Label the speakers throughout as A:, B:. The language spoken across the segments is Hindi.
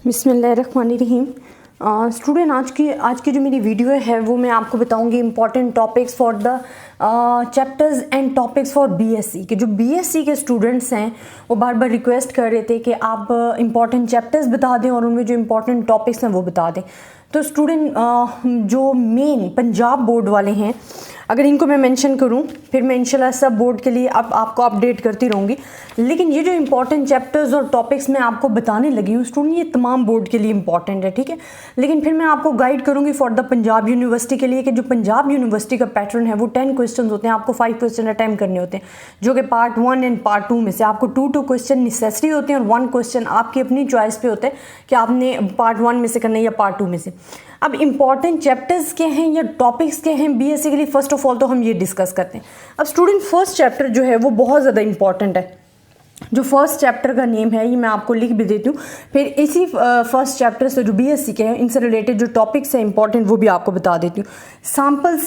A: बिस्मिल्लाहिर्रहमानिर्रहीम। स्टूडेंट आज की जो मेरी वीडियो है वो मैं आपको बताऊंगी important topics for the chapters and topics for BSc के जो बीएससी के स्टूडेंट्स हैं वो बार बार रिक्वेस्ट कर रहे थे कि आप इंपॉर्टेंट चैप्टर्स बता दें और उनमें जो इंपॉर्टेंट टॉपिक्स हैं वो बता दें। तो स्टूडेंट जो मेन पंजाब बोर्ड वाले हैं अगर इनको मैं मेंशन करूं फिर मैं इंशाल्लाह सब बोर्ड के लिए अब आपको अपडेट करती रहूँगी, लेकिन ये जो इंपॉर्टेंट चैप्टर्स और टॉपिक्स मैं आपको बताने लगी हूँ स्टूडेंट ये तमाम बोर्ड के लिए इंपॉर्टेंट है, ठीक है। लेकिन फिर मैं आपको गाइड करूँगी फॉर द पंजाब यूनिवर्सिटी के लिए कि जो पंजाब यूनिवर्सिटी का पैटर्न है वो 10 क्वेश्चन होते हैं, आपको 5 क्वेश्चन अटैम्प्ट करने होते हैं जो कि पार्ट 1 एंड पार्ट 2 में से आपको 2 क्वेश्चन नेसेसरी होते हैं और 1 क्वेश्चन आपकी अपनी चॉइस पे होता है कि आपने पार्ट 1 में से करना है या पार्ट 2 में से। अब इंपॉर्टेंट चैप्टर्स के हैं या टॉपिक्स के हैं बीएससी के लिए, फर्स्ट ऑफ ऑल तो हम ये डिस्कस करते हैं। अब स्टूडेंट फर्स्ट चैप्टर जो है वो बहुत ज़्यादा इंपॉर्टेंट है। जो फर्स्ट चैप्टर का नेम है ये मैं आपको लिख भी देती हूँ, फिर इसी फर्स्ट चैप्टर से जो बीएससी के हैं इनसे रिलेटेड जो टॉपिक्स हैं इंपॉर्टेंट वो भी आपको बता देती हूँ। Sample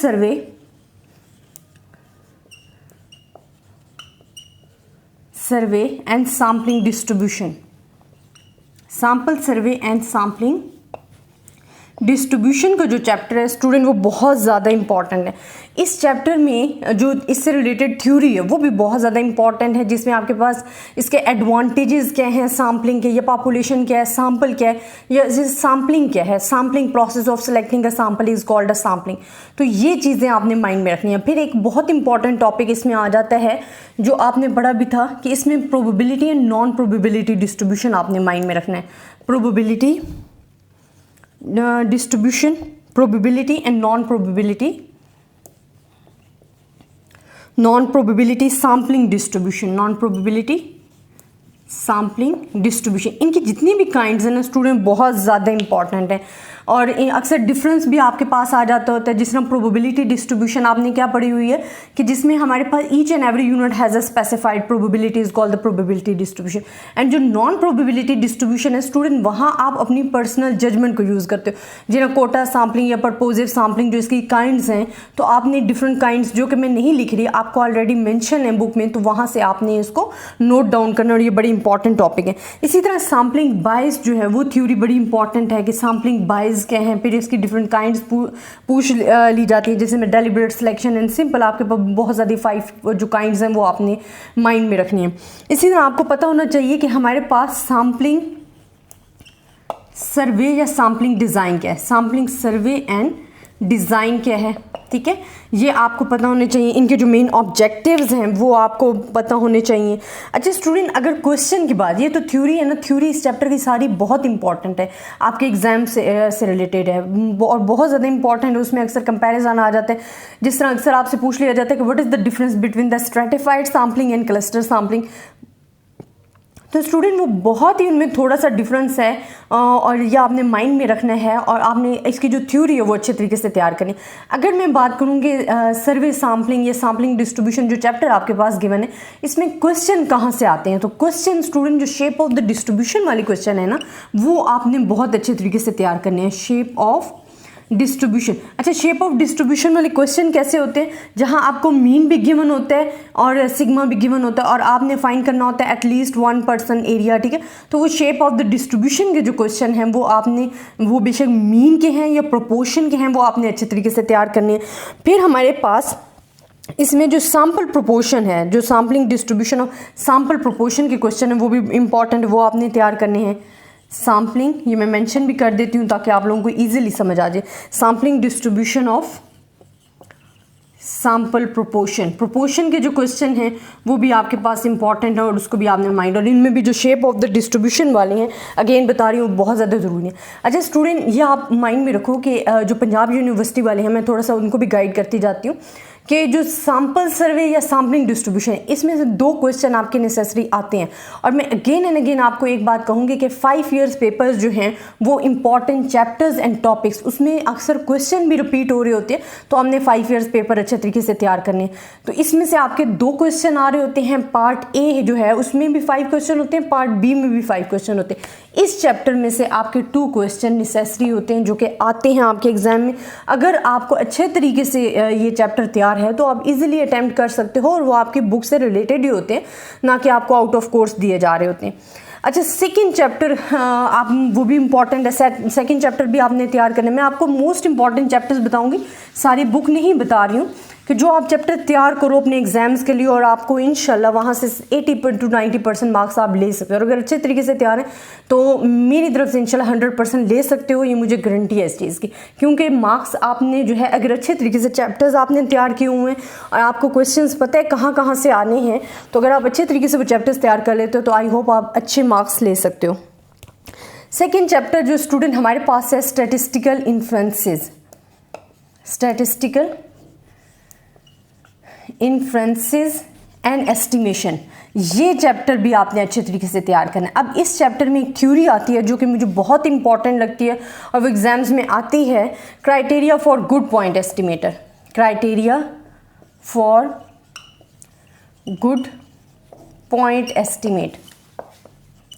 A: survey and sampling distribution, sample survey and sampling distribution का जो चैप्टर है स्टूडेंट वो बहुत ज़्यादा इंपॉर्टेंट है। इस चैप्टर में जो इससे रिलेटेड थ्योरी है वो भी बहुत ज़्यादा इंपॉर्टेंट है, जिसमें आपके पास इसके एडवांटेजेस क्या हैं, सैम्पलिंग के, या पॉपुलेशन क्या है, सैम्पल क्या है, या सैम्पलिंग क्या है, sampling process of selecting a sample is called a sampling. तो ये चीज़ें आपने माइंड में रखनी है। फिर एक बहुत इंपॉर्टेंट टॉपिक इसमें आ जाता है जो आपने पढ़ा भी था कि इसमें probability and non probability distribution आपने माइंड में रखना है। Probability distribution, probability and non-probability sampling distribution, non-probability sampling distribution, इनकी जितनी भी काइंड्स हैं ना स्टूडेंट बहुत ज़्यादा इंपॉर्टेंट है और अक्सर डिफरेंस भी आपके पास आ जाता होता है। जिस तरह प्रोबेबिलिटी डिस्ट्रीब्यूशन आपने क्या पढ़ी हुई है कि जिसमें हमारे पास each and every unit has a specified probability is called the probability distribution. And जो नॉन प्रोबेबिलिटी डिस्ट्रीब्यूशन है स्टूडेंट वहाँ आप अपनी पर्सनल जजमेंट को यूज़ करते हो, जिन्हें कोटा सैम्पलिंग या परपोजिव सैम्पलिंग जो इसकी काइंड्स हैं तो आपने डिफरेंट काइंड्स जो कि मैं नहीं लिख रही आपको ऑलरेडी मेंशन है बुक में, तो वहाँ से आपने इसको नोट डाउन करना और ये बड़ी इंपॉर्टेंट टॉपिक है। इसी तरह सैम्पलिंग बायस जो है वो थ्योरी बड़ी इंपॉर्टेंट है कि सैम्पलिंग बायस क्या है, फिर इसकी डिफरेंट काइंड्स पूछ ली जाती है, जैसे में डेलिब्रेट सिलेक्शन एंड सिंपल। आपके पास बहुत ज़्यादा 5 जो काइंड्स हैं वो आपने माइंड में रखनी है। इसी तरह आपको पता होना चाहिए कि हमारे पास सैम्पलिंग सर्वे या सैम्पलिंग डिज़ाइन क्या है, सैम्पलिंग सर्वे एंड डिज़ाइन क्या है, ठीक है, ये आपको पता होने चाहिए। इनके जो मेन ऑब्जेक्टिव्स हैं वो आपको पता होने चाहिए। अच्छा स्टूडेंट अगर क्वेश्चन की बात, ये तो थ्योरी है ना, थ्योरी इस चैप्टर की सारी बहुत इंपॉर्टेंट है, आपके एग्जाम से रिलेटेड है और बहुत ज़्यादा इंपॉर्टेंट है। उसमें अक्सर कंपैरिजन आ जाता है, जिस तरह अक्सर आपसे पूछ लिया जाता है कि what is the difference between the stratified sampling and cluster sampling. तो स्टूडेंट वो बहुत ही उनमें थोड़ा सा डिफरेंस है और ये आपने माइंड में रखना है और आपने इसकी जो थ्योरी है वो अच्छे तरीके से तैयार करनी। अगर मैं बात करूँगी सर्वे सैम्पलिंग या सैम्पलिंग डिस्ट्रीब्यूशन जो चैप्टर आपके पास गिवन है इसमें क्वेश्चन कहाँ से आते हैं, तो क्वेश्चन स्टूडेंट जो शेप ऑफ द डिस्ट्रीब्यूशन वाली क्वेश्चन है ना वो आपने बहुत अच्छे तरीके से तैयार करने हैं। शेप ऑफ डिस्ट्रीब्यूशन, अच्छा शेप ऑफ डिस्ट्रीब्यूशन वाले क्वेश्चन कैसे होते हैं, जहां आपको मीन भी गिवन होता है और सिग्मा भी गिवन होता है और आपने फाइंड करना होता है एटलीस्ट 1% एरिया, ठीक है। तो वो शेप ऑफ द डिस्ट्रीब्यूशन के जो क्वेश्चन हैं वो आपने वो बेशक मीन के हैं या प्रोपोर्शन के हैं वो आपने अच्छे तरीके से तैयार करने हैं। फिर हमारे पास इसमें जो सैम्पल प्रोपोर्शन है, जो sampling distribution of sample proportion के क्वेश्चन है वो भी इंपॉर्टेंट, वो आपने तैयार करने हैं। सैम्पलिंग ये मैं मेंशन भी कर देती हूँ ताकि आप लोगों को इजीली समझ आ जाए। Sampling distribution of sample proportion के जो क्वेश्चन हैं वो भी आपके पास इंपॉर्टेंट है और उसको भी आपने माइंड, और इनमें भी जो शेप ऑफ द डिस्ट्रीब्यूशन वाले हैं अगेन बता रही हूँ बहुत ज़्यादा ज़रूरी है। अच्छा स्टूडेंट ये आप माइंड में रखो कि जो पंजाब यूनिवर्सिटी वाले हैं मैं थोड़ा सा उनको भी गाइड करती जाती हूँ कि जो सैम्पल सर्वे या सैम्पलिंग डिस्ट्रीब्यूशन है इसमें से 2 क्वेश्चन आपके नेसेसरी आते हैं और मैं अगेन एंड अगेन आपको एक बात कहूँगी कि 5 ईयर्स पेपर्स जो हैं वो इंपॉर्टेंट चैप्टर्स एंड टॉपिक्स उसमें अक्सर क्वेश्चन भी रिपीट हो रहे होते हैं, तो हमने 5 ईयर्स पेपर अच्छे तरीके से तैयार करने हैं। तो इसमें से आपके 2 क्वेश्चन आ रहे होते हैं, पार्ट ए जो है उसमें भी 5 क्वेश्चन होते हैं, पार्ट बी में भी 5 क्वेश्चन होते हैं। इस चैप्टर में से आपके 2 क्वेश्चन नेसेसरी होते हैं जो कि आते हैं आपके एग्जाम में। अगर आपको अच्छे तरीके से ये चैप्टर तैयार है तो आप इजीली अटेम्प्ट कर सकते हो और वो आपकी बुक से रिलेटेड ही होते हैं, ना कि आपको आउट ऑफ कोर्स दिए जा रहे होते हैं। अच्छा, सेकंड चैप्टर आप वो भी इम्पॉर्टेंट है, सेकंड चैप्टर भी आपने तैयार करना है। मैं आपको मोस्ट इंपॉर्टेंट चैप्टर्स बताऊंगी, सारी बुक नहीं बता रही हूँ, कि जो आप चैप्टर तैयार करो अपने एग्जाम्स के लिए और आपको इंशाल्लाह वहाँ से 80 to 90% मार्क्स आप ले सकते हो। और अगर अच्छे तरीके से तैयार हैं तो मेरी तरफ से इंशाल्लाह 100% ले सकते हो, ये मुझे गारंटी है इस चीज़ की। क्योंकि मार्क्स आपने जो है, अगर अच्छे तरीके से चैप्टर्स आपने तैयार किए हुए हैं और आपको क्वेश्चंस पता है कहाँ कहाँ से आने हैं, तो अगर आप अच्छे तरीके से वो चैप्टर्स तैयार कर लेते हो तो आई होप आप अच्छे मार्क्स ले सकते हो। सेकेंड चैप्टर जो स्टूडेंट हमारे पास है, statistical inferences, statistical inferences and estimation, ये चैप्टर भी आपने अच्छे तरीके से तैयार करना है। अब इस चैप्टर में एक थ्योरी आती है जो कि मुझे बहुत इंपॉर्टेंट लगती है और वो एग्जाम्स में आती है, criteria for good point estimator, criteria for good point estimate.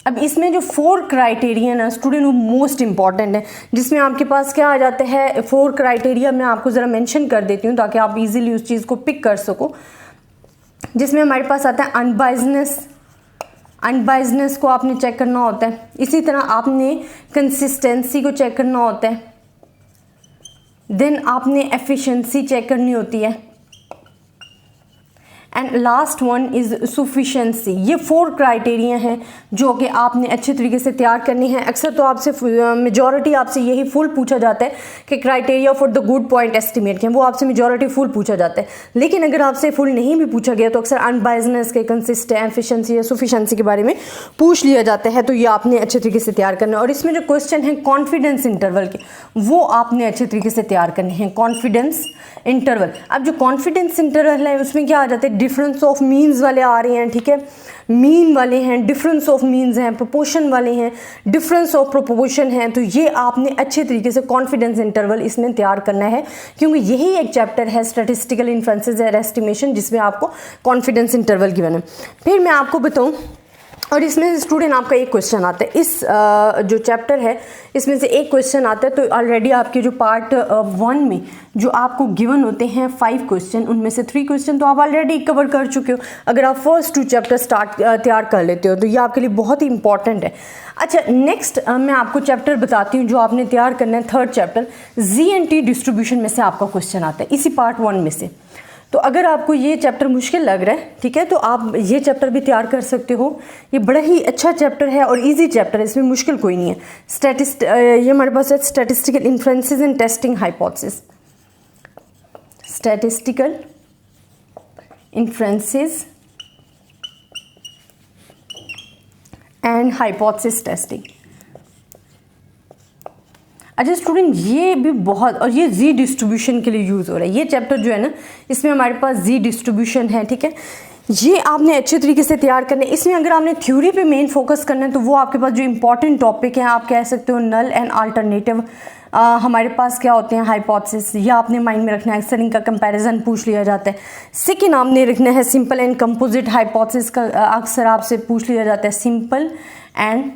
A: अब इसमें जो 4 क्राइटेरिया ना स्टूडेंट, वो मोस्ट इंपॉर्टेंट है, जिसमें आपके पास क्या आ जाते हैं 4 क्राइटेरिया। मैं आपको ज़रा मेंशन कर देती हूँ ताकि आप इजीली उस चीज़ को पिक कर सको। जिसमें हमारे पास आता है अनबाइजनेस, अनबाइजनेस को आपने चेक करना होता है। इसी तरह आपने कंसिस्टेंसी को चेक करना होता है, देन आपने एफिशिएंसी चेक करनी होती है, and last one is sufficiency. ये 4 क्राइटेरिया हैं जो कि आपने अच्छे तरीके से तैयार करनी है। अक्सर तो आपसे मेजॉरिटी आपसे यही फुल पूछा जाता है कि criteria for the good point estimate के, वो आपसे मेजॉरिटी फुल पूछा जाता है। लेकिन अगर आपसे फुल नहीं भी पूछा गया तो अक्सर अनबाइजनेस के, कंसिस्टेंट, एफिशिएंसी या सफिशेंसी के बारे में पूछ लिया जाता है, तो ये आपने अच्छे तरीके से तैयार करना है। और इसमें जो क्वेश्चन है कॉन्फिडेंस इंटरवल के, वो आपने अच्छे तरीके से तैयार करने हैं, कॉन्फिडेंस इंटरवल। अब जो कॉन्फिडेंस इंटरवल है उसमें क्या आ जाते हैं, डिफरेंस ऑफ मीन्स वाले आ रहे हैं, ठीक है, मीन वाले हैं, डिफरेंस ऑफ मीन्स हैं, प्रोपोर्शन वाले हैं, डिफरेंस ऑफ प्रोपोर्शन हैं। तो ये आपने अच्छे तरीके से कॉन्फिडेंस इंटरवल इसमें तैयार करना है, क्योंकि यही एक चैप्टर है स्टैटिस्टिकल इन्फ्रेंसेस एंड एस्टिमेशन जिसमें आपको कॉन्फिडेंस इंटरवल गिवन है। फिर मैं आपको बताऊँ, और इसमें स्टूडेंट आपका एक क्वेश्चन आता है, इस जो चैप्टर है इसमें से एक क्वेश्चन आता है। तो ऑलरेडी आपके जो पार्ट 1 में जो आपको गिवन होते हैं 5 क्वेश्चन, उनमें से 3 क्वेश्चन तो आप ऑलरेडी कवर कर चुके हो। अगर आप फर्स्ट 2 चैप्टर तैयार कर लेते हो तो ये आपके लिए बहुत ही इंपॉर्टेंट है। अच्छा, नेक्स्ट मैं आपको चैप्टर बताती हूँ जो आपने तैयार करना है, थर्ड चैप्टर GNT डिस्ट्रीब्यूशन में से आपका क्वेश्चन आता है, इसी पार्ट 1 में से। तो अगर आपको ये चैप्टर मुश्किल लग रहा है, ठीक है, तो आप ये चैप्टर भी तैयार कर सकते हो। ये बड़ा ही अच्छा चैप्टर है और इजी चैप्टर है, इसमें मुश्किल कोई नहीं है। ये हमारे पास है statistical inferences and testing hypothesis, statistical inferences and hypothesis testing. अच्छा स्टूडेंट, ये भी बहुत, और ये जी डिस्ट्रीब्यूशन के लिए यूज़ हो रहा है ये चैप्टर जो है ना, इसमें हमारे पास जी डिस्ट्रीब्यूशन है, ठीक है। ये आपने अच्छे तरीके से तैयार करना है। इसमें अगर आपने थ्योरी पे मेन फोकस करना है तो वो आपके पास जो इंपॉर्टेंट टॉपिक है, आप कह सकते हो नल एंड अल्टरनेटिव, हमारे पास क्या होते हैं हाइपोथेसिस, या आपने माइंड में रखना है, अक्सर इनका कंपैरिजन पूछ लिया जाता है। सेकेंड आपने रखना है सिंपल एंड कंपोजिट हाइपोथेसिस का, अक्सर आपसे पूछ लिया जाता है सिंपल एंड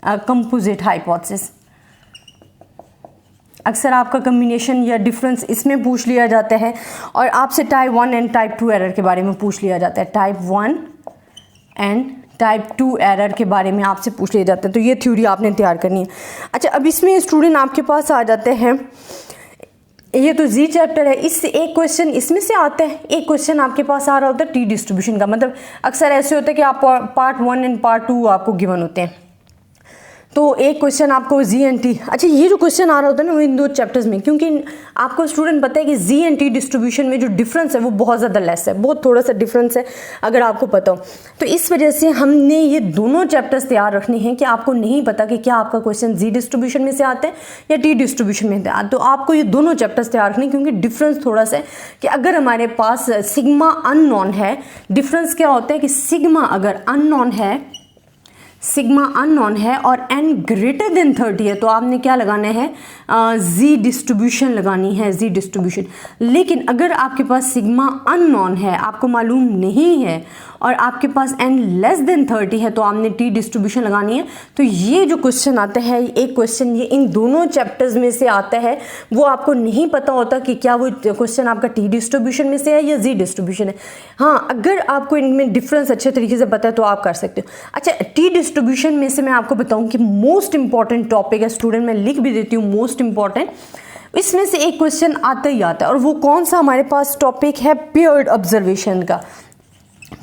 A: कंपोजिट हाइपोथेसिस। अक्सर आपका कम्बिनेशन या डिफरेंस इसमें पूछ लिया जाता है, और आपसे टाइप 1 एंड टाइप 2 एरर के बारे में पूछ लिया जाता है, टाइप 1 एंड टाइप 2 एरर के बारे में आपसे पूछ लिया जाता है। तो ये थ्योरी आपने तैयार करनी है। अच्छा, अब इसमें स्टूडेंट आपके पास आ जाते हैं, ये तो जी चैप्टर है, इससे एक क्वेश्चन इसमें से आता है, एक क्वेश्चन आपके पास आ रहा होता है टी डिस्ट्रीब्यूशन का। मतलब अक्सर ऐसे होता है कि आप पार्ट 1 एंड पार्ट 2 आपको गिवन होते हैं, तो एक क्वेश्चन आपको GNT। अच्छा, ये जो क्वेश्चन आ रहा होता है ना वो इन 2 चैप्टर्स में, क्योंकि आपको स्टूडेंट पता है कि GNT डिस्ट्रीब्यूशन में जो डिफरेंस है वो बहुत ज़्यादा लेस है, बहुत थोड़ा सा डिफरेंस है अगर आपको पता हो। तो इस वजह से हमने ये दोनों चैप्टर्स तैयार रखने हैं कि आपको नहीं पता कि क्या आपका क्वेश्चन जी डिस्ट्रीब्यूशन में से आता है या टी डिस्ट्रीब्यूशन में आता है, तो आपको ये दोनों चैप्टर्स तैयार रखने, क्योंकि डिफरेंस थोड़ा सा है कि अगर हमारे पास सिग्मा अननोन है, डिफरेंस क्या होता है कि सिग्मा अगर अननोन है, सिग्मा अननोन है और n ग्रेटर देन 30 है, तो आपने क्या लगाना है, जी डिस्ट्रीब्यूशन लगानी है, जी डिस्ट्रीब्यूशन। लेकिन अगर आपके पास सिग्मा अननोन है, आपको मालूम नहीं है, और आपके पास n लेस देन 30 है, तो आपने टी डिस्ट्रीब्यूशन लगानी है। तो ये जो क्वेश्चन आता है, एक क्वेश्चन ये इन दोनों चैप्टर्स में से आता है, वो आपको नहीं पता होता कि क्या वो क्वेश्चन आपका टी डिस्ट्रीब्यूशन में से है या जी डिस्ट्रीब्यूशन है। हाँ, अगर आपको इनमें डिफरेंस अच्छे तरीके से पता है तो आप कर सकते हो। अच्छा, टी डिस्ट्रीब्यूशन में से मैं आपको बताऊं कि मोस्ट इंपॉर्टेंट टॉपिक है स्टूडेंट, मैं लिख भी देती हूँ मोस्ट इंपॉर्टेंट, इसमें से एक क्वेश्चन आता ही आता है। और वो कौन सा हमारे पास टॉपिक है, पेयर्ड ऑब्जर्वेशन का।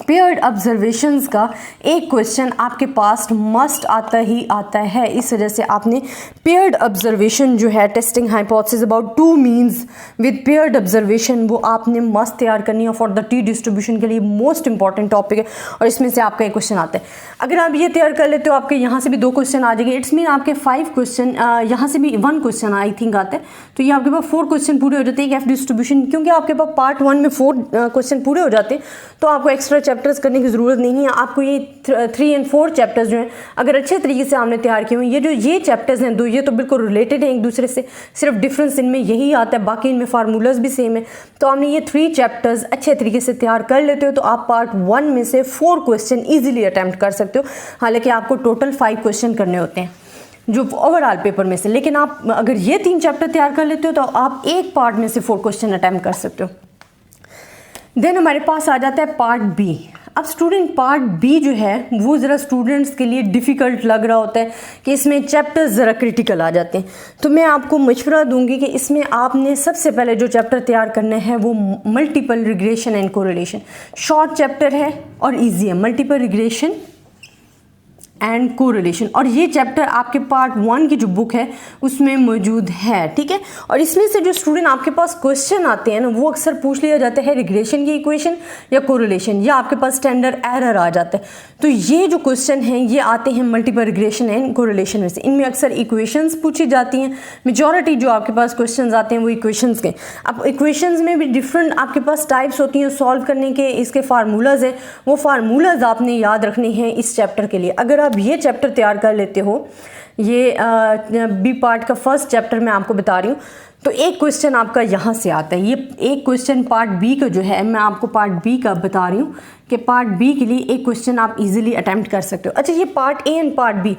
A: पेयर्ड ऑब्जर्वेशंस का एक क्वेश्चन आपके पास मस्ट आता ही आता है। इस वजह से आपने पेयर्ड ऑब्जर्वेशन जो है, testing hypothesis about two means with paired observation, वो आपने मस्ट तैयार करनी है फॉर द टी डिस्ट्रीब्यूशन के लिए मोस्ट इंपॉर्टेंट टॉपिक है और इसमें से आपका एक क्वेश्चन आता है। अगर आप ये तैयार कर लेते हो आपके यहाँ से भी 2 क्वेश्चन आ जाएंगे, इट्स मीन आपके 5 क्वेश्चन, यहाँ से भी 1 क्वेश्चन आई थिंक आता है, तो ये आपके पास 4 क्वेश्चन पूरे हो जाते हैं एफ डिस्ट्रीब्यूशन। क्योंकि आपके पास पार्ट 1 में 4 क्वेश्चन पूरे हो जाते हैं तो आपको एक्स्ट्रा चैप्टर्स करने की ज़रूरत नहीं है। आपको ये 3 और 4 चैप्टर्स जो हैं अगर अच्छे तरीके से आपने तैयार किए हुए, ये चैप्टर्स हैं 2, ये तो बिल्कुल रिलेटेड हैं एक दूसरे से, सिर्फ डिफरेंस इनमें यही आता है, बाकी इनमें फार्मूलाज भी सेम है। तो आपने ये 3 चैप्टर्स अच्छे तरीके से तैयार कर लेते हो तो आप पार्ट 1 में से 4 क्वेश्चन ईजिली अटैम्प्ट कर सकते हो। हालांकि आपको टोटल 5 क्वेश्चन करने होते हैं जो ओवरऑल पेपर में से, लेकिन आप अगर ये 3 चैप्टर तैयार कर लेते हो तो आप एक पार्ट में से 4 क्वेश्चन अटैम्प्ट कर सकते हो। देन हमारे पास आ जाता है पार्ट बी। अब स्टूडेंट पार्ट बी जो है वो ज़रा स्टूडेंट्स के लिए डिफ़िकल्ट लग रहा होता है कि इसमें चैप्टर्स ज़रा क्रिटिकल आ जाते हैं, तो मैं आपको मशवरा दूंगी कि इसमें आपने सबसे पहले जो चैप्टर तैयार करना है वो multiple regression and correlation. Short chapter है और ईजी है, मल्टीपल रिग्रेशन एंड कोरिलेशन, और ये चैप्टर आपके पार्ट 1 की जो बुक है उसमें मौजूद है, ठीक है। और इसमें से जो स्टूडेंट आपके पास क्वेश्चन आते हैं ना वो अक्सर पूछ लिया जाता है रिग्रेशन की इक्वेशन या कोरिलेशन, या आपके पास स्टैंडर्ड एरर आ जाता है। तो ये जो क्वेश्चन हैं ये आते हैं मल्टीपल रिग्रेशन एंड कोरिलेशन में से। इनमें अक्सर इक्वेशंस पूछी जाती हैं, मेजॉरिटी जो आपके पास क्वेश्चन आते हैं वो इक्वेशंस के। अब इक्वेशंस में भी डिफरेंट आपके पास टाइप्स होती हैं सॉल्व करने के, इसके फार्मूलाज हैं, वो फार्मूलाज आपने याद रखने हैं इस चैप्टर के लिए। अगर आप ये चैप्टर तैयार कर लेते हो, ये बी पार्ट का फर्स्ट चैप्टर मैं आपको बता रही हूँ, तो एक क्वेश्चन आपका यहाँ से आता है। ये एक क्वेश्चन पार्ट बी का जो है, मैं आपको पार्ट बी का बता रही हूँ कि पार्ट बी के लिए एक क्वेश्चन आप इजीली अटेम्प्ट कर सकते हो। अच्छा, ये part A and part B,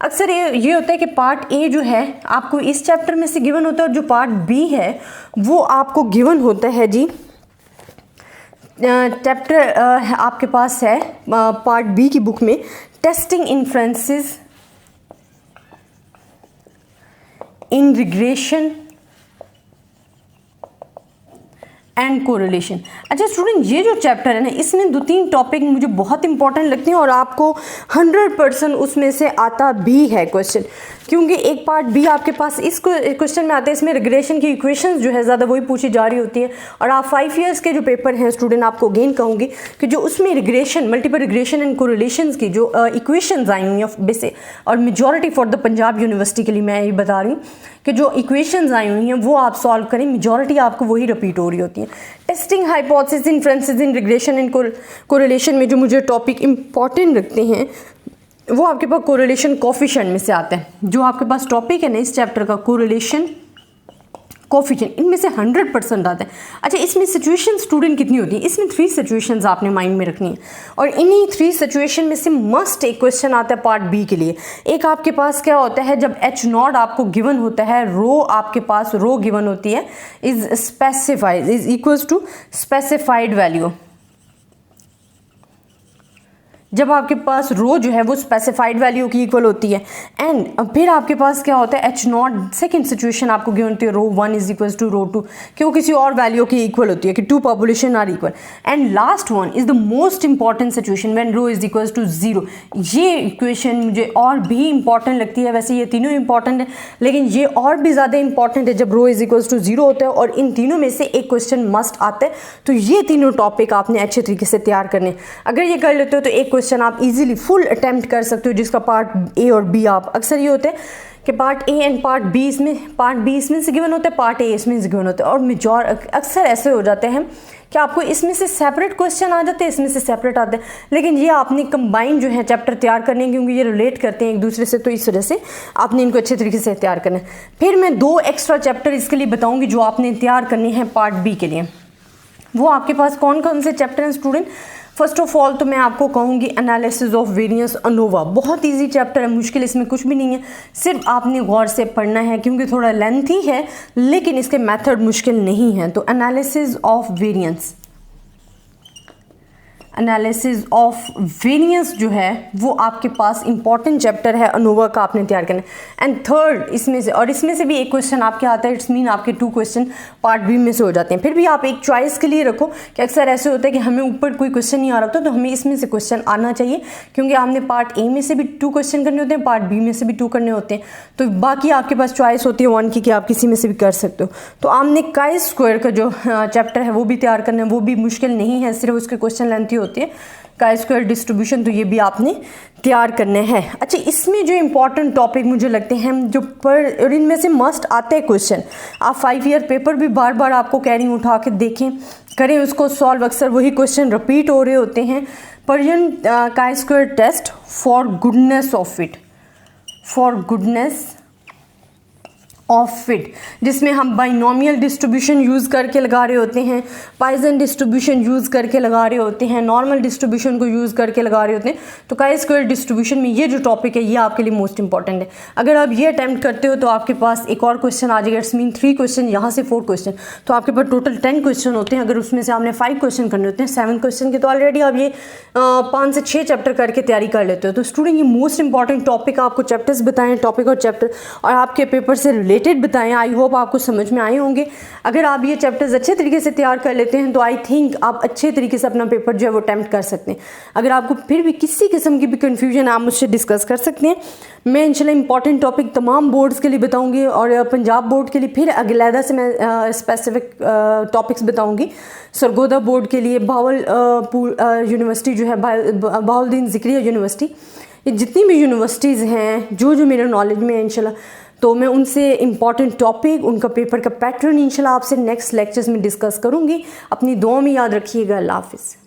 A: अक्सर ये होता है कि पार्ट ए जो है आपको इस चैप्टर में से गिवन होता है और जो पार्ट बी है वो आपको गिवन होता है जी चैप्टर आपके पास है पार्ट बी की बुक में testing inferences in regression and correlation. अच्छा स्टूडेंट, ये जो चैप्टर है ना इसमें 2-3 टॉपिक मुझे बहुत इंपॉर्टेंट लगते हैं और आपको 100% उसमें से आता भी है क्वेश्चन, क्योंकि एक पार्ट बी आपके पास इस क्वेश्चन में आता है, इसमें रिग्रेशन की इक्वेशंस जो है ज़्यादा वही पूछी जा रही होती है। और आप 5 ईयर्स के जो पेपर हैं स्टूडेंट, आपको अगेन कहूँगी कि जो उसमें regression, multiple regression and correlations की जो इक्वेशंस आई हुई हैं बेसिक, और majority for the Punjab university के लिए मैं ये बता रही हूँ कि जो इक्वेशंस आई हुई हैं वो आप सॉल्व करें, मेजॉरिटी आपको वही रिपीट हो रही होती है। Testing hypothesis inferences in regression and correlation में जो मुझे टॉपिक इंपॉर्टेंट लगते हैं वो आपके पास कोरिलेशन कोफिशिएंट में से आता है। जो आपके पास टॉपिक है ना इस चैप्टर का, कोरिलेशन कोफिशिएंट, इनमें से 100% आता है। अच्छा, इसमें सिचुएशन स्टूडेंट कितनी होती है? इसमें 3 सिचुएशंस आपने माइंड में रखनी है और इन्हीं 3 सिचुएशन में से मस्ट एक क्वेश्चन आता है पार्ट बी के लिए। एक आपके पास क्या होता है, जब H0 आपको गिवन होता है, रो आपके पास रो गिवन होती है, is specified is equals to specified value. जब आपके पास रो जो है वो स्पेसिफाइड वैल्यू की इक्वल होती है, एंड फिर आपके पास क्या होता है H0, सेकंड सिचुएशन आपको गिवन होती है रो 1 इज इक्वल टू रो 2, कि वो किसी और वैल्यू की इक्वल होती है कि 2 population are equal, and last one is the most important situation when rho is equal to 0। ये इक्वेशन मुझे और भी इंपॉर्टेंट लगती है, वैसे ये तीनों इंपॉर्टेंट है लेकिन ये और भी ज़्यादा इंपॉर्टेंट है जब रो इज इक्वल टू 0 होता है, और इन तीनों में से एक क्वेश्चन मस्ट आता है। तो ये तीनों टॉपिक आपने अच्छे तरीके से तैयार करने, अगर ये कर लेते हो तो एक क्वेश्चन आप इजीली फुल अटेम्प्ट कर सकते हो, जिसका पार्ट ए और बी आप, अक्सर ये होते हैं कि part A and part B इसमें से गिवन होता है, पार्ट ए इसमें से गिवन होता है, और अक्सर ऐसे हो जाते हैं कि आपको इसमें से सेपरेट क्वेश्चन आ जाते हैं, इसमें से सेपरेट आते हैं, लेकिन ये आपने कंबाइन जो है चैप्टर तैयार करने हैं क्योंकि ये रिलेट करते हैं एक दूसरे से, तो इस वजह से आपने इनको अच्छे तरीके से तैयार करना है। फिर मैं 2 एक्स्ट्रा चैप्टर इसके लिए बताऊँगी जो आपने तैयार करने हैं पार्ट बी के लिए। वो आपके पास कौन कौन से चैप्टर हैं स्टूडेंट? फर्स्ट ऑफ ऑल तो मैं आपको कहूँगी एनालिसिस ऑफ वेरिएंस अनोवा। बहुत इजी चैप्टर है, मुश्किल इसमें कुछ भी नहीं है, सिर्फ आपने गौर से पढ़ना है क्योंकि थोड़ा लेंथी है लेकिन इसके मेथड मुश्किल नहीं है। तो analysis of variance, analysis of variance जो है वो आपके पास इंपॉर्टेंट चैप्टर है अनोवा का, आपने तैयार करना है। एंड थर्ड इसमें से, और इसमें से भी एक क्वेश्चन आपके आता है, इट्स मीन आपके 2 क्वेश्चन पार्ट बी में से हो जाते हैं। फिर भी आप एक चॉइस के लिए रखो कि अक्सर ऐसे होता है कि हमें ऊपर कोई क्वेश्चन नहीं आ रहा होता तो हमें इसमें से क्वेश्चन आना चाहिए, क्योंकि आपने पार्ट ए में से भी 2 क्वेश्चन करने होते हैं, पार्ट बी में से भी 2 करने होते हैं, तो बाकी आपके पास चॉइस होती है 1 की कि आप किसी में से भी कर सकते हो। तो आपने काई स्क्वायर का जो चैप्टर है वो भी तैयार करना है, वो भी मुश्किल नहीं है, सिर्फ उसके क्वेश्चन लेंथी होती है। काई स्क्वायर डिस्ट्रीब्यूशन, तो ये भी आपने तैयार करने हैं। अच्छा, इसमें जो इंपॉर्टेंट टॉपिक मुझे लगते हैं जो पर, और इनमें से मस्ट आते हैं क्वेश्चन, आप 5 ईयर पेपर भी बार बार आपको कह रही हूँ उठा के देखें, करें उसको सॉल्व, अक्सर वही क्वेश्चन रिपीट हो रहे होते हैं। Persian chi square test for goodness of fit, for goodness of fit, जिसमें हम बाइनोमियल डिस्ट्रीब्यूशन यूज़ करके लगा रहे होते हैं, पॉइसन डिस्ट्रीब्यूशन यूज़ करके लगा रहे होते हैं, नॉर्मल डिस्ट्रीब्यूशन को यूज़ करके लगा रहे होते हैं। तो काई स्क्वायर डिस्ट्रीब्यूशन में ये जो टॉपिक है ये आपके लिए मोस्ट इंपॉर्टेंट है। अगर आप ये अटैम्प्ट करते हो तो आपके पास एक और क्वेश्चन आ जाएगा, इट्स मीन 3 क्वेश्चन, यहाँ से 4 क्वेश्चन, तो आपके पास टोटल 10 क्वेश्चन होते हैं। अगर उसमें से आपने 5 क्वेश्चन करने होते हैं 7 क्वेश्चन के, तो ऑलरेडी आप ये 5 से 6 चैप्टर करके तैयारी कर लेते हो। तो स्टूडेंट ये मोस्ट इंपॉर्टेंट टॉपिक, आपको चैप्टर्स बताएं, टॉपिक और चैप्टर, और आपके पेपर से रिलेटेड बताएं। आई होप आपको समझ में आए होंगे। अगर आप ये चैप्टर्स अच्छे तरीके से तैयार कर लेते हैं तो आई थिंक आप अच्छे तरीके से अपना पेपर जो है वो अटैम्प्ट कर सकते हैं। अगर आपको फिर भी किसी किस्म की भी कन्फ्यूजन आप मुझसे डिस्कस कर सकते हैं। मैं इंशाल्लाह इंपॉर्टेंट टॉपिक तमाम बोर्ड्स के लिए बताऊंगी, और पंजाब बोर्ड के लिए फिर अगलैदा से मैं स्पेसिफिक टॉपिक्स बताऊंगी। सरगोदा बोर्ड के लिए भावलपुर यूनिवर्सिटी जो है, बहाउद्दीन ज़िक्रिया यूनिवर्सिटी, ये जितनी भी यूनिवर्सिटीज़ हैं जो मेरे नॉलेज में है इंशाल्लाह, तो मैं उनसे इंपॉर्टेंट टॉपिक, उनका पेपर का पैटर्न इंशाल्लाह आपसे नेक्स्ट लेक्चर्स में डिस्कस करूंगी। अपनी दुआ में याद रखिएगा। अल्लाह हाफिज़।